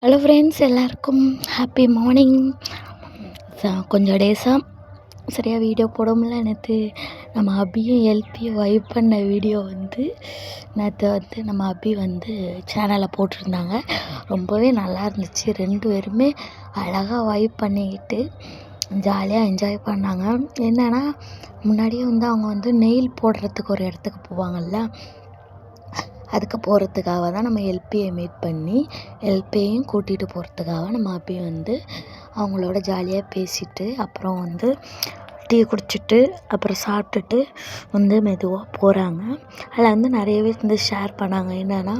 Hello friends, எல்லாருக்கும் happy morning. கொஞ்சம் டேஸாக சரியாக வீடியோ போட முடியல. நேற்று நம்ம அபியும் எல்பியும் வைப் பண்ண வீடியோ நேற்று நம்ம அபி சேனலில் போட்டிருந்தாங்க. ரொம்பவே நல்லா இருந்துச்சு. 2 பேருமே அழகாக வைப் பண்ணிக்கிட்டு ஜாலியாக என்ஜாய் பண்ணாங்க. என்னென்னா, முன்னாடியே அவங்க நெயில் போடுறதுக்கு ஒரு இடத்துக்கு போவாங்கள்ல, அதுக்கு போகிறதுக்காக தான் நம்ம எல்பியை மீட் பண்ணி எல்பியையும் கூட்டிகிட்டு போகிறதுக்காக நம்ம அபி அவங்களோட ஜாலியாக பேசிட்டு அப்புறம் டீ குடிச்சிட்டு அப்புறம் சாப்பிட்டுட்டு மெதுவாக போகிறாங்க. அதில் நிறையவே ஷேர் பண்ணாங்க. என்னென்னா,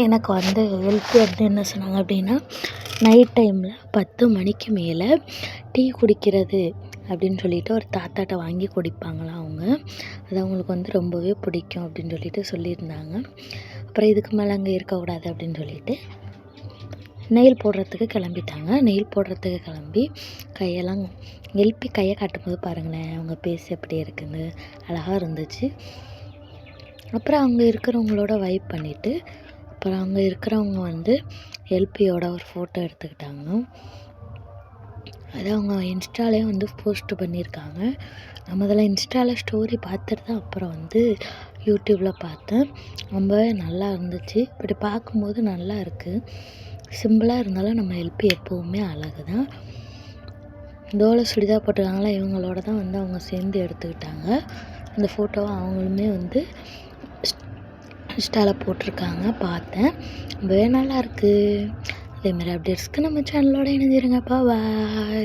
எனக்கு எல்பி என்ன சொன்னாங்க அப்படின்னா, நைட் டைமில் 10 மணிக்கு மேலே டீ குடிக்கிறது அப்படின்னு சொல்லிட்டு ஒரு தாத்தாட்ட வாங்கி குடிப்பாங்களாம் அவங்க. அது அவங்களுக்கு ரொம்பவே பிடிக்கும் அப்படின்னு சொல்லிட்டு சொல்லியிருந்தாங்க. அப்புறம் இதுக்கு மேலே அங்கே இருக்கக்கூடாது அப்படின்னு சொல்லிட்டு நெயில் போடுறதுக்கு கிளம்பிட்டாங்க. நெயில் போடுறதுக்கு கிளம்பி கையெல்லாம் எல்பி கையை காட்டும்போது பாருங்களேன், அவங்க பேசி எப்படி இருக்குன்னு அழகாக இருந்துச்சு. அப்புறம் அங்கே இருக்கிறவங்களோட வைப் பண்ணிவிட்டு அப்புறம் அங்கே இருக்கிறவங்க எல்பியோட ஒரு ஃபோட்டோ எடுத்துக்கிட்டாங்க. அது அவங்க இன்ஸ்டாலே போஸ்ட் பண்ணியிருக்காங்க. நம்ம அதில் இன்ஸ்டாவில் ஸ்டோரி பார்த்துட்டு தான் அப்புறம் யூடியூப்பில் பார்த்தேன். ரொம்பவே நல்லா இருந்துச்சு. இப்படி பார்க்கும்போது நல்லா இருக்குது. சிம்பிளாக இருந்தாலும் நம்ம எல்பி எப்போவுமே அழகு தான். தோலை சுடிதார் போட்டிருக்காங்களா, இவங்களோட தான் அவங்க சேர்ந்து எடுத்துக்கிட்டாங்க. அந்த ஃபோட்டோவை அவங்களுமே இன்ஸ்டாவில் போட்டிருக்காங்க, பார்த்தேன். ரொம்பவே நல்லா இருக்குது. அதேமாதிரி அப்டேட்ஸ்க்கு நம்ம சேனலோட இணைஞ்சிருங்கப்பா. பாய்.